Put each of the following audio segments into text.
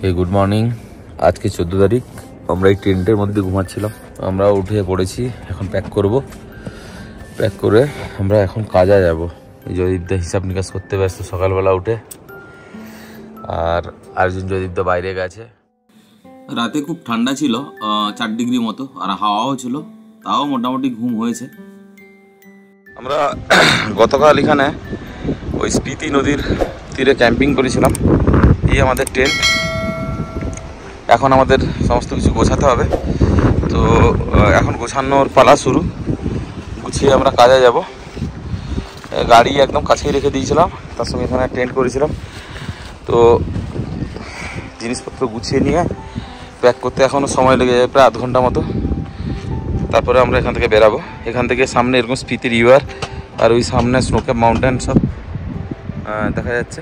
এই good morning. আজকে 14 তারিখ। আমরা এই টেন্টের মধ্যে ঘুমাচ্ছিলাম, আমরা উঠে পড়েছি। এখন প্যাক করব, প্যাক করে আমরা এখন কাজে যাব। এই জয়দীপদা হিসাব নিকাশ করতে ব্যস্ত সকালবেলা উঠে, আর আর্জুন জয়দীপদা বাইরে গেছে। রাতে খুব ঠান্ডা ছিল, 4 ডিগ্রি মতো, আর হাওয়াও ছিল, তাও মোটামুটি ঘুম হয়েছে। আমরা গতকাল এখানে ওই স্পিতি নদীর তীরে ক্যাম্পিং করেছিলাম। এই আমাদের টেন্ট। এখন আমাদের সমস্ত কিছু গোছাতে হবে, তো এখন গোছানোর পালা শুরু। গুছিয়ে আমরা কাজে যাব। গাড়ি একদম কাছেই রেখে দিয়েছিলাম, তার সঙ্গে এখানে টেন্ট করেছিলাম। তো জিনিসপত্র গুছিয়ে নিয়ে প্যাক করতে এখনও সময় লেগে যাবে প্রায় আধ ঘন্টা মতো। তারপরে আমরা এখান থেকে বেরাবো। এখান থেকে সামনে এরকম স্পিতি রিভার আর ওই সামনে স্নোক্যাপ মাউন্টেন সব দেখা যাচ্ছে।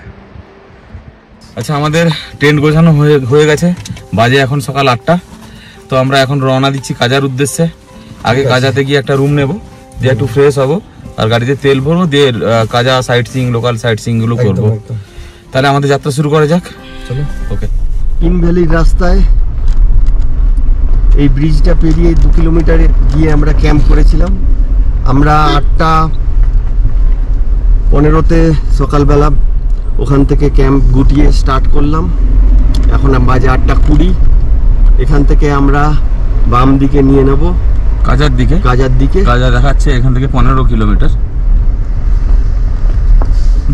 আচ্ছা, আমাদের টেন্ট গোছানো হয়ে গেছে। বাজে এখন সকাল 8টা। তো আমরা এখন রওনা দিচ্ছি কাজার উদ্দেশ্যে। আগে কাজাতে গিয়ে একটা রুম নেব, দিয়ে একটু ফ্রেশ হবো, আর গাড়িতে তেল ভরবো, দিয়ে কাজা site seeing, local site seeing গুলো করবো। তাহলে আমাদের যাত্রা শুরু করা যাক, চলো। ওকে। ইন ভ্যালির রাস্তায় এই ব্রিজটা পেরিয়ে 2 কিলোমিটার গিয়ে আমরা ক্যাম্প করেছিলাম। আমরা 8:15-তে সকালবেলা ওখান থেকে ক্যাম্প গুটিয়ে স্টার্ট করলাম। এখন বাজে 8:20। এখান থেকে আমরা বাম দিকে নিয়ে নেব কাজার দিকে। কাজা দেখাচ্ছে এখান থেকে 15 কিলোমিটার।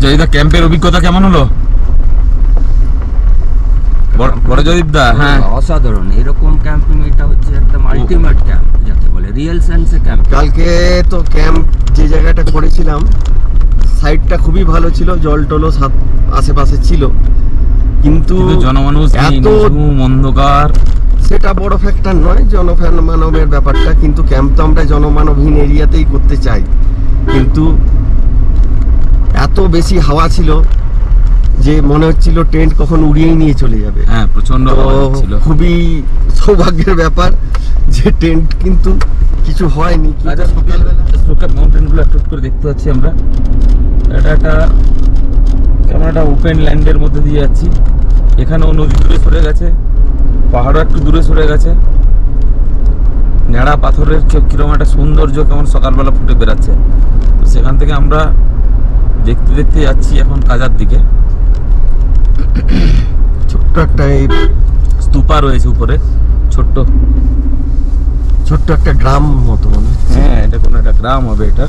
জয়দীপদা, ক্যাম্পের অভিজ্ঞতা কেমন হলো? বড় জয়দীপদা? হ্যাঁ, অসাধারণ। এরকম ক্যাম্পিং এটা হচ্ছে একদম আলটিমেট ক্যাম্প, যাকে বলে রিয়েল সেন্সে ক্যাম্প। কালকে তো ক্যাম্প যে জায়গাটা করেছিলাম সাইডটা খুবই ভালো ছিল, জল টলও আশেপাশে ছিল, কিন্তু জনমানুষ এত অন্ধকার, সেটা বড় ফ্যাক্টর নয়, জনমানবের ব্যাপারটা। কিন্তু ক্যাম্প তো আমরা জনমানবহীন এরিয়াতেই করতে চাই, কিন্তু এত বেশি হাওয়া ছিল যে মনে হচ্ছিল টেন্ট কখন উড়িয়ে নিয়ে চলে যাবে। হ্যাঁ, প্রচন্ড হাওয়া ছিল। খুবই সৌভাগ্যের ব্যাপার যে টেন্ট কিন্তু কিছু হয়নি। স্নোক্যাপ মাউন্টেনগুলো একটু করে দেখতে পাচ্ছি আমরা। এটা একটা কেমন একটা ওপেন ল্যান্ডের মধ্যে দিয়ে যাচ্ছি। এখানেও নদী দূরে সরে গেছে, পাহাড়ও একটু দূরে সরে গেছে। ন্যাড়া পাথরের কিরকম একটা সৌন্দর্য কেমন সকালবেলা ফুটে বেড়াচ্ছে। তো সেখান থেকে আমরা দেখতে দেখতে যাচ্ছি এখন কাজার দিকে। ছোট্ট একটা স্তূপা রয়েছে উপরে, ছোট্ট একটা গ্রাম মতো মনে হচ্ছে। হ্যাঁ, এটা কোনো একটা গ্রাম হবে এটা।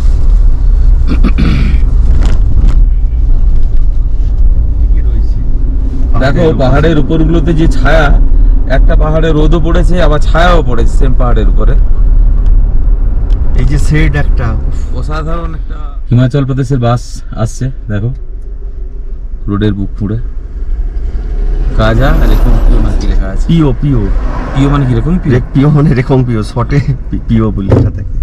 দেখো পাহাড়ের উপরগুলোতে যে ছায়া, একটা পাহাড়ে রোদও পড়েছে আবার ছায়াও পড়েছে সেম পাহাড়ের উপরে। এই যে শেড একটা অসাধারণ একটা। হিমাচল প্রদেশের বাস আসছে, দেখো রোডের বুক পুড়ে। কাজা রেখং পিও না কি লেখা আছে? পিও মানে কি? রেখং পিও মানে রেখং পিও, শর্টে পিও বলে লেখা থাকে।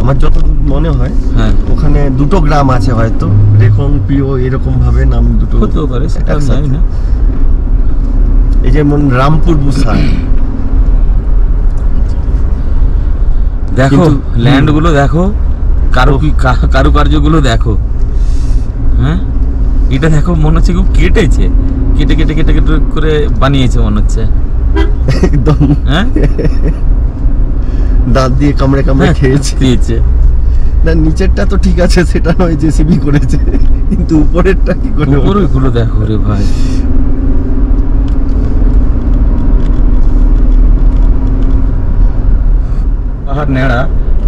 আমার যতদূর মনে হয় হ্যাঁ, ওখানে দুটো গ্রাম আছে, হয়তো রেখং পিও এরকম ভাবে নাম দুটো হতে পারে, সেটা জানি না। এই যেমন রামপুর বুসা, দেখো ল্যান্ড গুলো দেখো, কারুকার্য গুলো দেখো। হ্যাঁ, এটা দেখো, মনে হচ্ছে খুব কেটে করে বানিয়েছে মনে হচ্ছে একদম। হ্যাঁ, দাঁত দিয়ে কামড়ে খেয়েছে। না, নিচেরটা তো ঠিক আছে, সেটা নয় জেসিবি করেছে, কিন্তু উপরেরটা কি করে? উপরেরগুলো দেখো রে ভাই। পাহাড় নেড়া,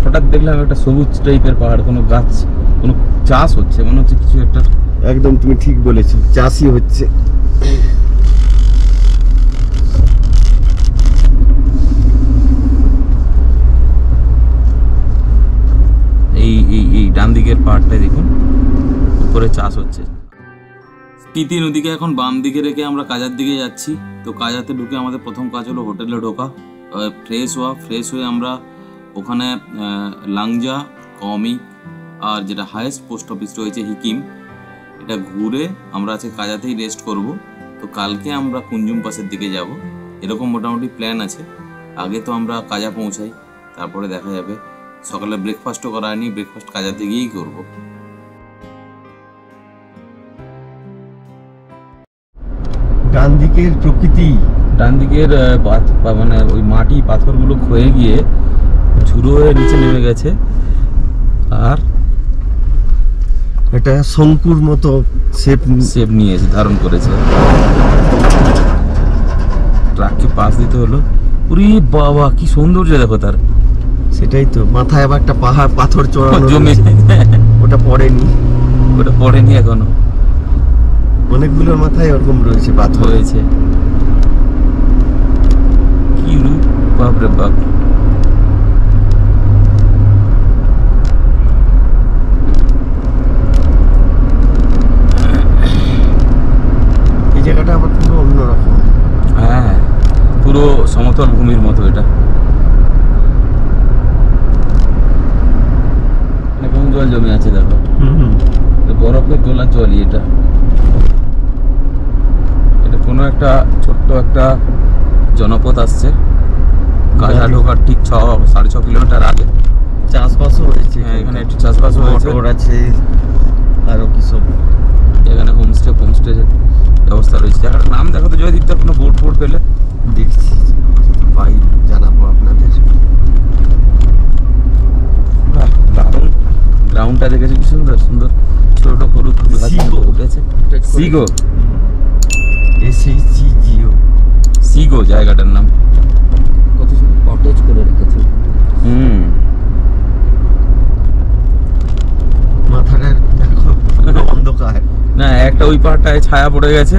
হঠাৎ দেখলাম একটা সবুজ টাইপের পাহাড়, কোনো গাছ, কোনো চাষ হচ্ছে মনে হচ্ছে কিছু একটা। একদম তুমি ঠিক বলেছো, চাষই হচ্ছে। এই ডান দিকের পাহাড়টায় দেখুন, উপরে চাষ হচ্ছে। স্পিতি নদীকে এখন বাম দিকে রেখে আমরা কাজার দিকে যাচ্ছি। তো কাজাতে ঢুকে আমাদের প্রথম কাজ হলো হোটেলে ঢোকা, ফ্রেশ হয়ে আমরা ওখানে লাংজা, কমিক আর যেটা হাইয়েস্ট পোস্ট অফিস রয়েছে হিকিম, এটা ঘুরে আমরা আজকে কাজাতেই রেস্ট করব। তো কালকে আমরা কুঞ্জুম পাসের দিকে যাব, এরকম মোটামুটি প্ল্যান আছে। আগে তো আমরা কাজা পৌঁছাই, তারপরে দেখা যাবে। সকালে ব্রেকফাস্টও করা হয়নি, ব্রেকফাস্ট কাজাতে গিয়েই করবো। ডান দিকের প্রকৃতি, ডান দিকের মানে ওই মাটি পাথরগুলো ক্ষয়ে গিয়ে ঝুড়ো হয়ে নিচে নেমে গেছে, আর এটা শঙ্কুর মতো শেপ নিয়েছে, ধারণ করেছে। ট্রাককে পাশ দিতে হলো। উরি বাবা, কি সৌন্দর্য দেখো তার। সেটাই তো, মাথায় আবার একটা পাহাড় পাথর চড়ানো জমে, ওটা পড়েনি, ওটা পড়েনি এখনো, অনেকগুলোর মাথায় ওরকম রয়েছে পাথর। হয়েছে। কি রূপ, বাপরে বাপ। এই জায়গাটা আবার পুরো অন্যরকম। হ্যাঁ, পুরো সমতল ভূমির মতো এটা। এখন জল জমে আছে দেখো, বরফের গোলা জলই এটা। এটা কোনো একটা ছোট্ট একটা জনপদ আসছে, কাজা ঢোকার ঠিক 6-6.5 কিলোমিটার আগে। চাষবাসও হয়েছে। হ্যাঁ, এখানে একটু চাষবাসও হয়েছে, মোটর আছে, আরো কি সব। এখানে হোমস্টে ব্যবস্থা রয়েছে। জায়গাটার নাম দেখো তো জয়দীপ, কোনো বোর্ড পেলে দেখছি, পাই জানাবো আপনাদের। গ্রাউন্ডটা দেখেছি, কি সুন্দর সুন্দর ছোট হলুদ সিগো উঠেছে। সিগো, SHGO সিগো জায়গাটার নাম। কত সুন্দর কটেজ করে রেখেছে। মাথাটা দেখো অন্ধকার। না, একটা ওই পাহাড়টায় ছায়া পড়ে গেছে,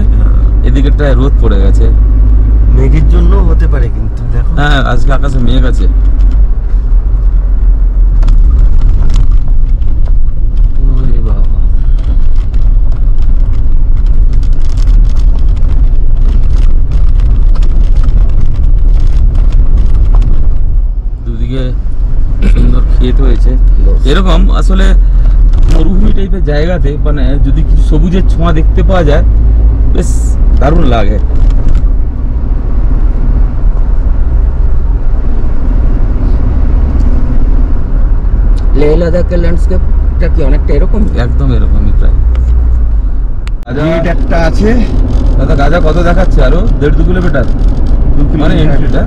এদিকেরটায় রোদ পড়ে গেছে। মেঘের জন্য হতে পারে, কিন্তু দেখো। হ্যাঁ, আজকে আকাশে মেঘ আছে। ওরে বাবা, দুদিকে সুন্দর ক্ষেত হয়েছে। এরকম আসলে মরুভূমি টাইপের জায়গাতে মানে যদি কিছু সবুজের ছোঁয়া দেখতে পাওয়া যায়, বেশ দারুণ লাগে। লেহ লাদাখের ল্যান্ডস্কেপটা কি অনেকটা এরকম? একদম এরকমই প্রায়। গেট একটা আছে দাদা, গাজা কত দেখাচ্ছে? আরো 1.5-2 কিলোমিটার মানে এন্ট্রিটা।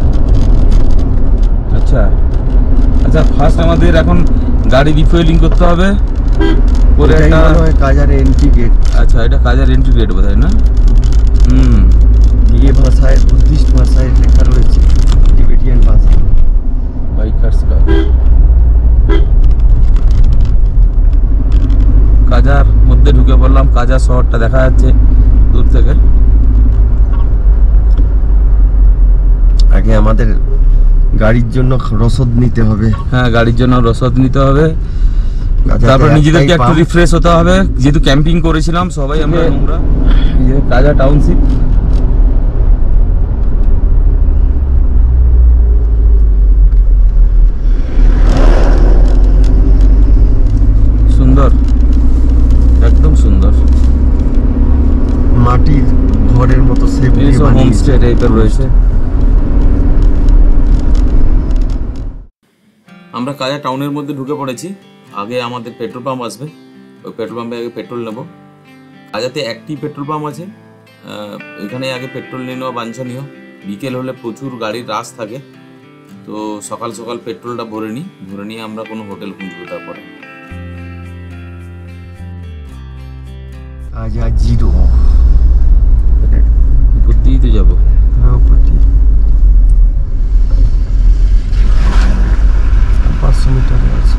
আচ্ছা আচ্ছা, ফার্স্ট আমাদের এখন গাড়ি রিফুয়েলিং করতে হবে করে এটাই একটা। মনে হয় কাজার এন্ট্রি গেট। আচ্ছা, এটা কাজার এন্ট্রি গেট বোধহয়, না? ইয়ে ভাষায়, বুদ্ধিস্ট ভাষায় লেখা রয়েছে, টিবেটিয়ান ভাষা। Bikers club. কাজার মধ্যে ঢুকে পড়লাম, কাজা শহরটা দেখা যাচ্ছে দূর থেকে। আগে আমাদের গাড়ির জন্য রসদ নিতে হবে। হ্যাঁ, গাড়ির জন্য রসদ নিতে হবে, কাজাতে তারপর নিজেদেরকে একটাই একটু পাম্প। রিফ্রেশ হতে হবে, যেহেতু ক্যাম্পিং করেছিলাম সবাই আমরা নোংরা। এই যে কাজা টাউনশিপ, সুন্দর, একদম সুন্দর। মাটির ঘরের মতো শেপ দিয়ে এইসব বানিয়েছে। হোমস্টে টাইপের রয়েছে। আমরা কাজা টাউনের মধ্যে ঢুকে পড়েছি। আগে আমাদের পেট্রোল পাম্প আসবে, ওই পেট্রোল পাম্পে আগে পেট্রোল নেব। কাজাতে একটি পেট্রোল পাম্প আছে, এখানে আগে পেট্রোল নিয়ে নেওয়া বাঞ্ছনীয়। বিকেল হলে প্রচুর গাড়ির রাশ থাকে, তো সকাল সকাল পেট্রোলটা ভরে নিয়ে আমরা কোনো হোটেল খুঁজবো। তারপরে কাজা জিরো ঘুরতেই তো যাবো। হ্যাঁ, উপরটি 500 মিটারে আছে।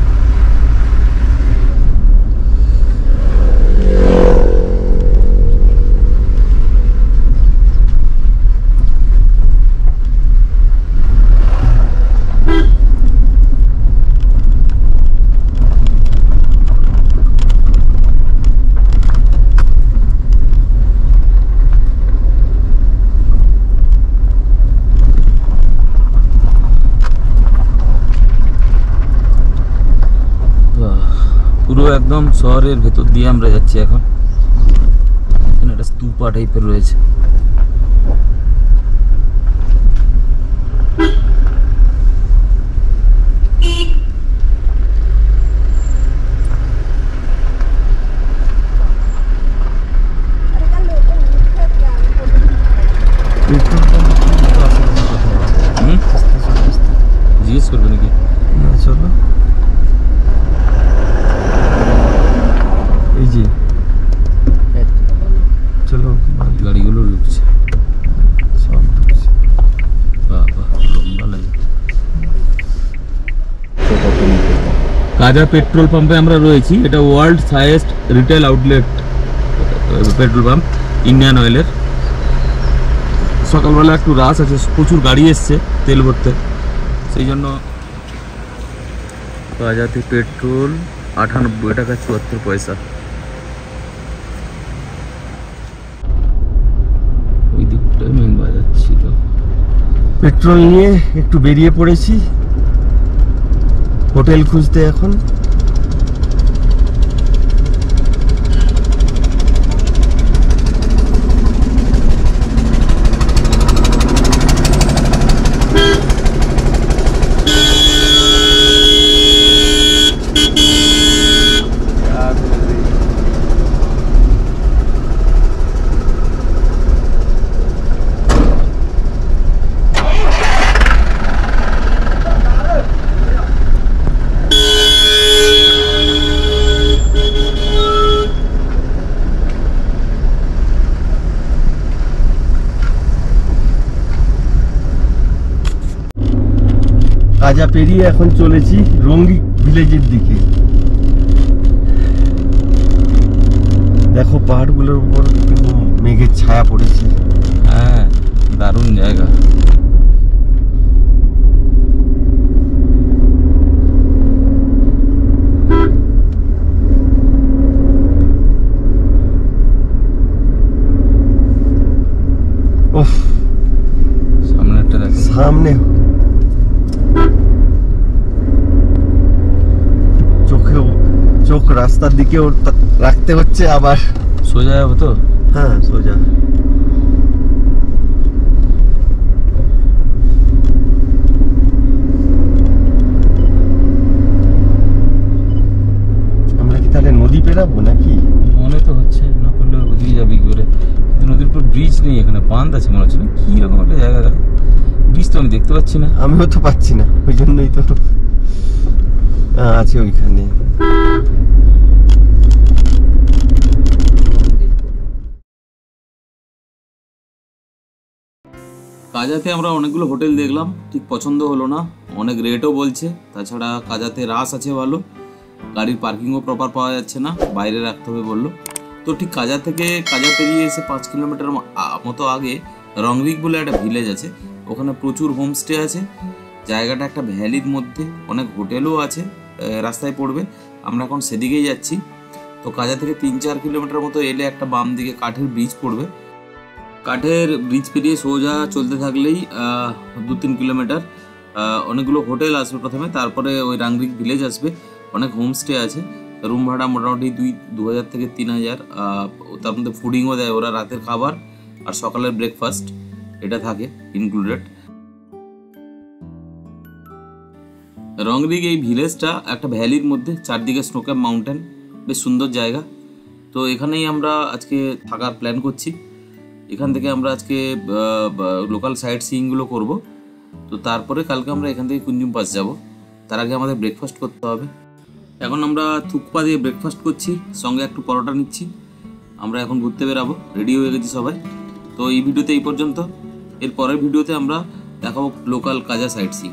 পুরো একদম শহরের ভেতর দিয়ে আমরা যাচ্ছি এখন। এখানে একটা স্তূপা টাইপের রয়েছে। কাজা পেট্রোল পাম্পে আমরা রয়েছি। এটা world highest retail outlet petrol pump Indian অয়েলের। সকালবেলা একটু রাশ আছে, প্রচুর গাড়ি এসছে তেল ভরতে, সেই জন্য। কাজাতে পেট্রোল 98 টাকা 74 পয়সা। ওই দিকটা মেন বাজার ছিল। পেট্রোল নিয়ে একটু বেরিয়ে পড়েছি হোটেল খুঁজতে এখন। কাজা পেরিয়ে এখন চলেছি রঙ্গি ভিলেজের দিকে। দেখো পাহাড়গুলোর উপর মেঘের ছায়া পড়েছে। হ্যাঁ, দারুণ জায়গা। ওহ, সামনে একটা দেখো, সামনে চোখ রাস্তার দিকে রাখতে হচ্ছে। আবার সোজা যাবো তো? হ্যাঁ, সোজা। আমরা কি তাহলে নদী পেরাবো নাকি? মনে তো হচ্ছে, না করলে ওদিকে যাবি কি করে? কিন্তু নদীর উপর ব্রিজ নেই, এখানে বাঁধ আছে মনে হচ্ছে না, কি রকম একটা জায়গা। দেখো ব্রিজ তো আমি দেখতে পাচ্ছি না। আমিও তো পাচ্ছি না, ওই জন্যই তো আছে ওইখানে। কাজাতে আমরা অনেকগুলো হোটেল দেখলাম, ঠিক পছন্দ হলো না, অনেক রেটও বলছে। তাছাড়া কাজাতে রাশ আছে ভালো, গাড়ির পার্কিংও প্রপার পাওয়া যাচ্ছে না, বাইরে রাখতে হবে বললো। তো ঠিক কাজা থেকে কাজা পেরিয়ে এসে 5 কিলোমিটার মতো আগে রংরিক বলে একটা ভিলেজ আছে, ওখানে প্রচুর হোমস্টে আছে। জায়গাটা একটা ভ্যালির মধ্যে, অনেক হোটেলও আছে, রাস্তায় পড়বে। আমরা এখন সেদিকেই যাচ্ছি। তো কাজা থেকে 3-4 কিলোমিটার মতো এলে একটা বাম দিকে কাঠের ব্রিজ পড়বে। কাঠের ব্রিজ পেরিয়ে সোজা চলতে থাকলেই 2-3 কিলোমিটার অনেকগুলো হোটেল আসবে প্রথমে, তারপরে ওই রাংরিক ভিলেজ আসবে। অনেক হোমস্টে আছে, রুম ভাড়া মোটামুটি 2,000 থেকে 3,000। তার মধ্যে ফুডিংও দেয় ওরা, রাতের খাবার আর সকালের ব্রেকফাস্ট এটা থাকে ইনক্লুডেড। রংরিক এই ভিলেজটা একটা ভ্যালির মধ্যে, চারদিকে স্নোক্যাপ মাউন্টেন, বেশ সুন্দর জায়গা। তো এখানেই আমরা আজকে থাকার প্ল্যান করছি। এখান থেকে আমরা আজকে লোকাল সাইট সিইংগুলো করবো। তো তারপরে কালকে আমরা এখান থেকে কুঞ্জুম পাস যাব। তার আগে আমাদের ব্রেকফাস্ট করতে হবে। এখন আমরা থুকপা দিয়ে ব্রেকফাস্ট করছি, সঙ্গে একটু পরোটা নিচ্ছি। আমরা এখন ঘুরতে বেরাবো, রেডি হয়ে গেছি সবাই। তো এই ভিডিওতে এই পর্যন্ত। এর পরের ভিডিওতে আমরা দেখাবো লোকাল কাজা সাইট সিইং।